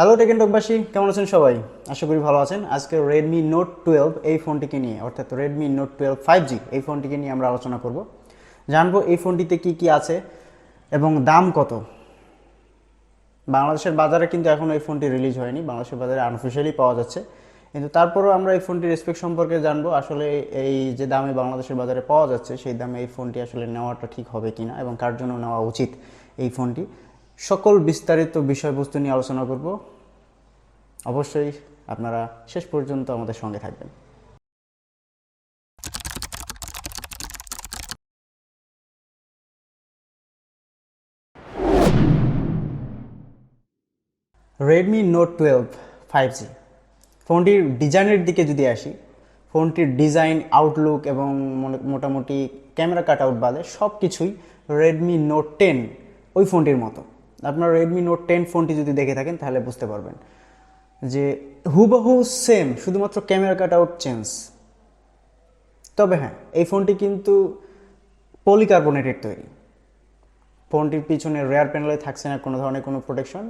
Hello taken টকবাসী, কেমন আছেন সবাই? আশা করি ভালো আছেন। আজকে Redmi Note 12 এই ফোনটিকে নিয়ে, অর্থাৎ Redmi Note 12 5G এই ফোনটিকে নিয়ে আমরা আলোচনা করব। জানবো এই ফোনটিতে কি কি আছে এবং দাম কত। বাংলাদেশের বাজারে কিন্তু এখন এই ফোনটি রিলিজ হয়নি, বাংলাদেশের বাজারে আনঅফিশিয়ালি পাওয়া যাচ্ছে, কিন্তু তারপরেও আমরা এই ফোনটির স্পেক সম্পর্কে জানবো। আসলে এই যে দামে বাংলাদেশের বাজারে পাওয়া যাচ্ছে সেই দামে এই ফোনটি আসলে নেওয়াটা ঠিক হবে কিনা এবং কার জন্য নেওয়া উচিত এই ফোনটি, সকল বিস্তারিত বিষয়বস্তু নিয়ে আলোচনা করব। অবশ্যই আপনারা শেষ পর্যন্ত আমাদের সঙ্গে থাকবেন। Redmi Note 12 5G ফোনটির ডিজাইনের দিকে যদি আসি, ফোনটির ডিজাইন, আউটলুক এবং মোটামুটি ক্যামেরা কাট আউট বাদে সব কিছুই Redmi Note 10 ওই ফোনটির মতো। আপনারা Redmi Note 10 ফোনটি যদি দেখে থাকেন তাহলে বুঝতে পারবেন যে হুবহু সেম, শুধুমাত্র ক্যামেরা কাট আউট চেঞ্জ। তবে হ্যাঁ, এই ফোনটি কিন্তু পলিকার্বনেটের তৈরি। ফোনটির পিছনে রেয়ার প্যানেলে থাকছে না কোনো ধরনের কোনো প্রোটেকশন,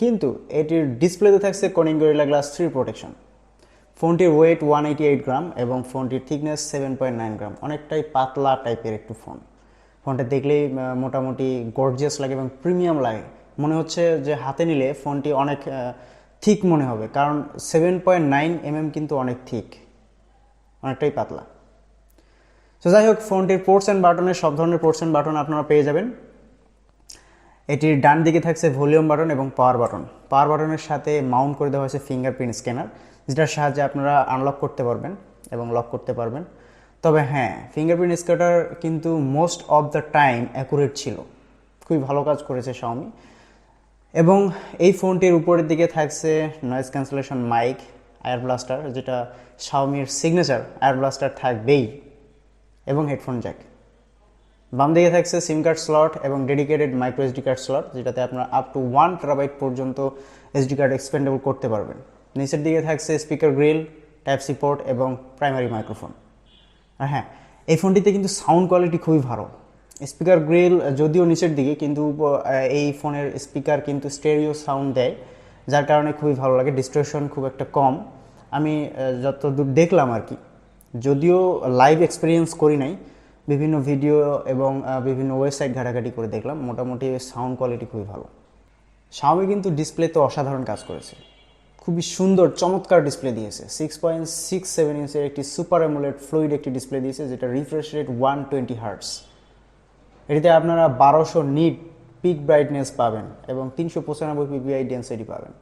কিন্তু এটির ডিসপ্লেতে থাকছে কর্নিং গরিলা গ্লাস 3 প্রোটেকশন। ফোনটির ওয়েট 188 গ্রাম এবং ফোনটির থিকনেস 7.9 গ্রাম। অনেকটাই পাতলা টাইপের একটু ফোন। ফোনটা দেখলেই মোটামুটি গর্জিয়াস লাগে এবং প্রিমিয়াম লাগে। মনে হচ্ছে যে হাতে নিলে ফোনটি অনেক থিক মনে হবে, কারণ 7.9 কিন্তু অনেক থিক, অনেকটাই পাতলা। তো যাই হোক, ফোনটির পোর্টস অ্যান্ড বাটনে সব ধরনের পোর্টস অ্যান্ড বাটন আপনারা পেয়ে যাবেন। এটির ডান দিকে থাকছে ভলিউম বাটন এবং পাওয়ার বাটন। পাওয়ার বাটনের সাথে মাউন্ট করে দেওয়া হয়েছে ফিঙ্গারপ্রিন্ট স্ক্যানার, যেটার সাহায্যে আপনারা আনলক করতে পারবেন এবং লক করতে পারবেন। তবে হ্যাঁ, ফিঙ্গারপ্রিন্ট স্ক্যানার কিন্তু most of the time accurate ছিল, খুবই ভালো কাজ করেছে শাওমি। এবং এই ফোনটির উপরের দিকে থাকছে noise cancellation mic, air blaster, যেটা শাওমির সিগনেচার এয়ার ব্লাস্টার থাকবেই, এবং হেডফোন জ্যাক। বাম দিকে থাকছে সিম কার্ড স্লট এবং dedicated micro SD card slot, যেটাতে আপনারা আপ টু 1 টেরাবাইট পর্যন্ত এসডি কার্ড এক্সপেন্ডেবল করতে পারবেন। নিচের দিকে থাকছে speaker grill, type C port এবং প্রাইমারি মাইক্রোফোন। আর হ্যাঁ, এই ফোনটিতে কিন্তু সাউন্ড কোয়ালিটি খুবই ভালো। স্পিকার গ্রিল যদিও নিচের দিকে, কিন্তু এই ফোনের স্পিকার কিন্তু স্টেরিও সাউন্ড দেয়, যার কারণে খুবই ভালো লাগে। ডিস্টরশন খুব একটা কম, আমি যতদূর দেখলাম আর কি, যদিও লাইভ এক্সপিরিয়েন্স করি নাই, বিভিন্ন ভিডিও এবং বিভিন্ন ওয়েবসাইট ঘাটাঘাটি করে দেখলাম, মোটামুটি সাউন্ড কোয়ালিটি খুবই ভালো। শাওমি কিন্তু ডিসপ্লেতে অসাধারণ কাজ করেছে, খুবই সুন্দর চমৎকার ডিসপ্লে দিয়েছে। 6.67 ইঞ্চের একটি সুপার অ্যামোলেড ফ্লুইড একটি ডিসপ্লে দিয়েছে, যেটা রিফ্রেশ রেট 120 হার্টস। এটিতে আপনারা 1200 নিট পিক ব্রাইটনেস পাবেন এবং 395 পিপিআই ডেন্সিটি পাবেন।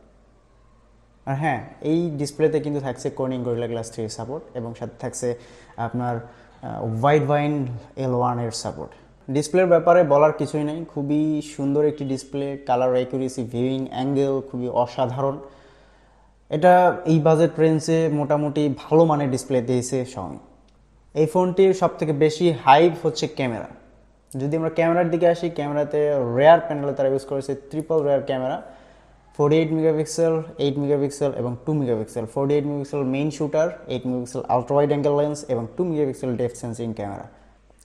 আর হ্যাঁ, এই ডিসপ্লেতে কিন্তু থাকছে কর্নিং গরিলা গ্লাস 3 সাপোর্ট এবং সাথে থাকছে আপনার ওয়াইড ভাইন L1 এর সাপোর্ট। ডিসপ্লের ব্যাপারে বলার কিছুই নেই, খুবই সুন্দর একটি display. Colour accuracy, viewing angle খুবই অসাধারণ। এটা এই বাজেট রেঞ্জে মোটামুটি ভালো মানের ডিসপ্লে দিয়েছে শাওমি। এই ফোনটির সবথেকে বেশি হাইপ হচ্ছে ক্যামেরা। যদি আমরা ক্যামেরার দিকে আসি, ক্যামেরাতে রেয়ার প্যানেলে তারা ইউজ করেছে triple rare camera, 48 megapixel, 8 megapixel এবং 2 megapixel. 48 megapixel main shooter, 8 megapixel ultra wide angle lens এবং 2 মেগাপিক্সেল ডেপথ সেন্সিং ক্যামেরা।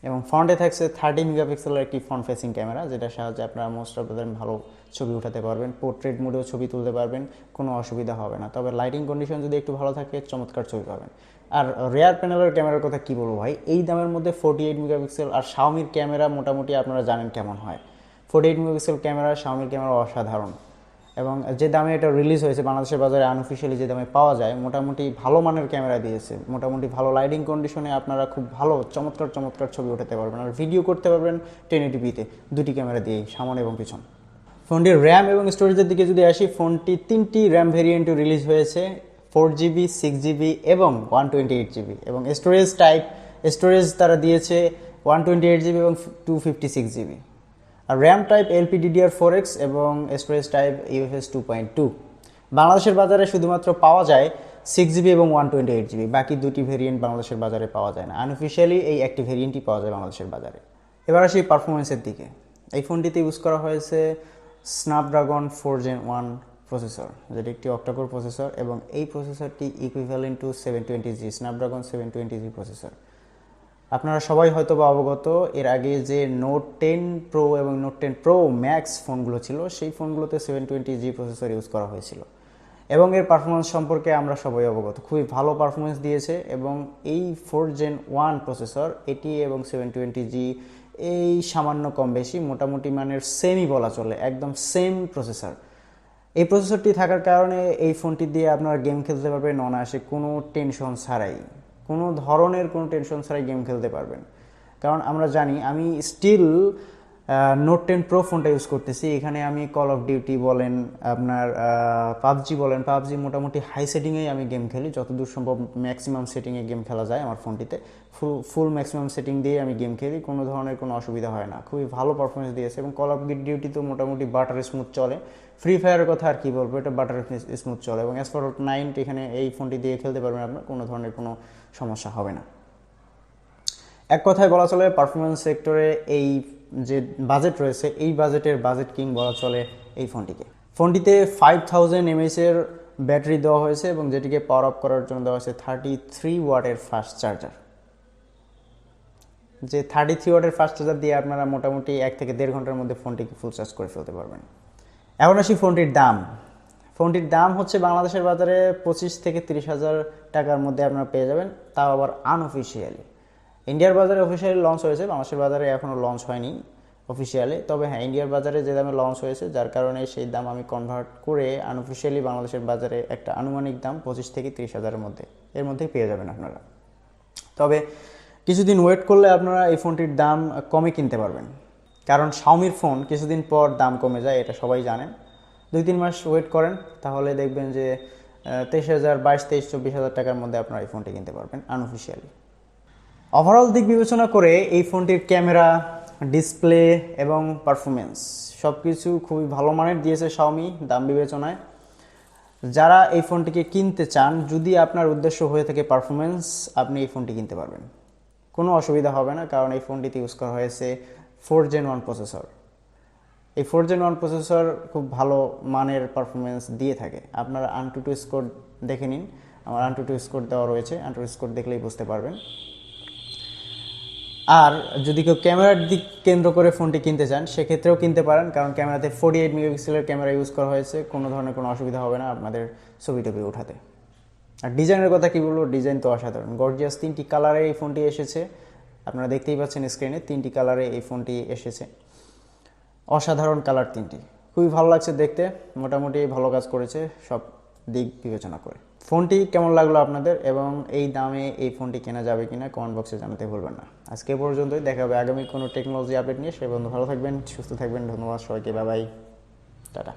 এবং ফ্রন্টে থাকছে 30 মেগাপিক্সেলের একটি ফ্রন্ট ফেসিং ক্যামেরা, যেটার সাহায্যে আপনারা মোস্ট অফ দ্য ভালো ছবি উঠাতে পারবেন, পোর্ট্রেট মোডেও ছবি তুলতে পারবেন, কোনো অসুবিধা হবে না। তবে লাইটিং কন্ডিশন যদি একটু ভালো থাকে, চমৎকার ছবি পাবেন। আর রেয়ার প্যানেলের ক্যামেরার কথা কি বলবো ভাই, এই দামের মধ্যে 48 মেগাপিক্সেল। আর শাওমির ক্যামেরা মোটামুটি আপনারা জানেন কেমন হয়, 48 মেগাপিক্সেল ক্যামেরা, শাওমির ক্যামেরা অসাধারণ। এবং যে দামে এটা রিলিজ হয়েছে বাংলাদেশের বাজারে আনঅফিশিয়ালি যে দামে পাওয়া যায়, মোটামুটি ভালো মানের ক্যামেরা দিয়েছে, মোটামুটি ভালো লাইটিং কন্ডিশনে আপনারা খুব ভালো চমৎকার চমৎকার ছবি উঠাতে পারবেন আর ভিডিও করতে পারবেন 1080p-তে, দুটি ক্যামেরা দিয়েই, সামনে এবং পিছন। ফোনটির র্যাম এবং স্টোরেজের দিকে যদি আসি, ফোনটি 3টি র্যাম ভেরিয়েন্টে রিলিজ হয়েছে, 4GB, 6GB এবং 128GB। এবং স্টোরেজ তারা দিয়েছে 128GB এবং 256GB। আর র্যাম টাইপ LPDDR4X এবং স্টোরেজ টাইপ UFS 2.2। বাংলাদেশের বাজারে শুধুমাত্র পাওয়া যায় 6GB এবং 128GB, বাকি দুটি ভেরিয়েন্ট বাংলাদেশের বাজারে পাওয়া যায় না। আনঅফিশিয়ালি এই একটি ভেরিয়েন্টই পাওয়া যায় বাংলাদেশের বাজারে। এবার আসি পারফরমেন্সের দিকে। এই ফোনটিতে ইউজ করা হয়েছে স্ন্যাপড্রাগন 4 Gen 1 প্রসেসর, যেটি একটি অক্টাকোর প্রসেসর এবং এই প্রসেসরটি equivalent to 720G Snapdragon 720G processor. আপনারা সবাই হয়তো বা অবগত, এর আগে যে নোট 10 প্রো এবং নোট 10 প্রো ম্যাক্স ফোনগুলো ছিল, সেই ফোনগুলোতে 720G প্রসেসর ইউজ করা হয়েছিল। এবং এর পারফরমেন্স সম্পর্কে আমরা সবাই অবগত, খুবই ভালো পারফরমেন্স দিয়েছে। এবং এই 4 Gen 1 প্রসেসর এটি এবং 720G এই সামান্য কম বেশি মোটামুটি মানের সেমই বলা চলে, একদম সেম প্রসেসর। এই প্রসেসরটি থাকার কারণে এই ফোনটি দিয়ে আপনারা গেম খেলতে পারবেন অনায়াসে, কোনো টেনশন ছাড়াই, কোনো ধরনের কোনো টেনশন ছাড়াই গেম খেলতে পারবেন। কারণ আমরা জানি, আমি স্টিল নোট 10 প্রো ফোনটা ইউজ করতেছি, এখানে আমি কল অফ ডিউটি বলেন, আপনার পাবজি বলেন, পাবজি মোটামুটি হাই সেটিংয়েই আমি গেম খেলি, যতদূর সম্ভব ম্যাক্সিমাম সেটিংয়ে গেম খেলা যায় আমার ফোনটিতে, ফুল ম্যাক্সিমাম সেটিং দিয়ে আমি গেম খেলি, কোনো ধরনের কোনো অসুবিধা হয় না, খুবই ভালো পারফরমেন্স দিয়েছে। এবং কল অফ ডিউটি তো মোটামুটি বাটার স্মুথ চলে, ফ্রি ফায়ারের কথা আর কি বলবো, এটা বাটার স্মুথ চলে। এবং S9 এখানে এই ফোনটি দিয়ে খেলতে পারবেন আপনার, কোনো ধরনের কোনো সমস্যা হবে না। এক কথায় বলা চলে পারফরমেন্স সেক্টরে এই যে বাজেট রয়েছে, এই বাজেট কিং বলা চলে এই ফোনটিকে। ফোনটিতে 5000 mAh এর ব্যাটারি দেওয়া হয়েছে এবং যেটিকে পাওয়ার আপ করার জন্য দেওয়া হয়েছে 33 ওয়াটের ফাস্ট চার্জার। যে 33 ওয়াটের ফাস্ট চার্জার দিয়ে আপনারা মোটামুটি 1 থেকে 1.5 ঘন্টার মধ্যে ফোনটিকে ফুল চার্জ করে ফেলতে পারবেন। এখন আসি ফোনটির দাম। ফোনটির দাম হচ্ছে বাংলাদেশের বাজারে 25 থেকে 30,000 টাকার মধ্যে আপনারা পেয়ে যাবেন, তাও আবার আনঅফিসিয়ালি। ইন্ডিয়ার বাজারে অফিসিয়ালি লঞ্চ হয়েছে, বাংলাদেশের বাজারে এখনও লঞ্চ হয়নি অফিসিয়ালি। তবে হ্যাঁ, ইন্ডিয়ার বাজারে যে দামে লঞ্চ হয়েছে, যার কারণে সেই দাম আমি কনভার্ট করে আনঅফিসিয়ালি বাংলাদেশের বাজারে একটা আনুমানিক দাম 25 থেকে 30,000-এর মধ্যে, এর মধ্যেই পেয়ে যাবেন আপনারা। তবে কিছুদিন ওয়েট করলে আপনারা এই ফোনটির দাম কমে কিনতে পারবেন, কারণ শাওমির ফোন কিছুদিন পর দাম কমে যায়, এটা সবাই জানেন। 2-3 মাস ওয়েট করেন, তাহলে দেখবেন যে 23,000, 22-23-24,000 টাকার মধ্যে আপনারা এই ফোনটি কিনতে পারবেন আনঅফিসিয়ালি। ওভারঅল দিক বিবেচনা করে এই ফোনটির ক্যামেরা, ডিসপ্লে এবং পারফরমেন্স সব কিছু খুবই ভালো মানের দিয়েছে শাওমি দাম বিবেচনায়। যারা এই ফোনটিকে কিনতে চান, যদি আপনার উদ্দেশ্য হয়ে থাকে পারফরমেন্স, আপনি এই ফোনটি কিনতে পারবেন, কোনো অসুবিধা হবে না। কারণ এই ফোনটিতে ইউজ করা হয়েছে 4 Gen 1 প্রসেসর। এই 4 Gen 1 প্রসেসর খুব ভালো মানের পারফরমেন্স দিয়ে থাকে। আপনারা AnTuTu স্কোর দেখে নিন, আমার AnTuTu স্কোর দেওয়া রয়েছে, AnTuTu স্কোর দেখলেই বুঝতে পারবেন। আর যদি কেউ ক্যামেরার দিক কেন্দ্র করে ফোনটি কিনতে চান, সেক্ষেত্রেও কিনতে পারেন, কারণ ক্যামেরাতে 48 মেগাপিক্সেলের ক্যামেরা ইউজ করা হয়েছে, কোনো ধরনের কোনো অসুবিধা হবে না আপনাদের ছবি টবি ওঠাতে। আর ডিজাইনের কথা কি বলবো, ডিজাইন তো অসাধারণ, গর্জিয়াস। 3টি কালারে এই ফোনটি এসেছে, আপনারা দেখতেই পাচ্ছেন স্ক্রিনে, 3টি কালারে এই ফোনটি এসেছে, অসাধারণ কালার 3টি, খুবই ভালো লাগছে দেখতে, মোটামুটি ভালো কাজ করেছে সব দিক বিবেচনা করে। ফোনটি কেমন লাগলো আপনাদের এবং এই দামে এই ফোনটি কেনা যাবে কিনা কমেন্ট বক্সে জানাতে ভুলবেন না। আজকে পর্যন্তই, দেখা হবে আগামী কোনো টেকনোলজি আপডেট নিয়ে। সে বন্ধু ভালো থাকবেন, সুস্থ থাকবেন, ধন্যবাদ সবাইকে, বাই বাই, টাটা।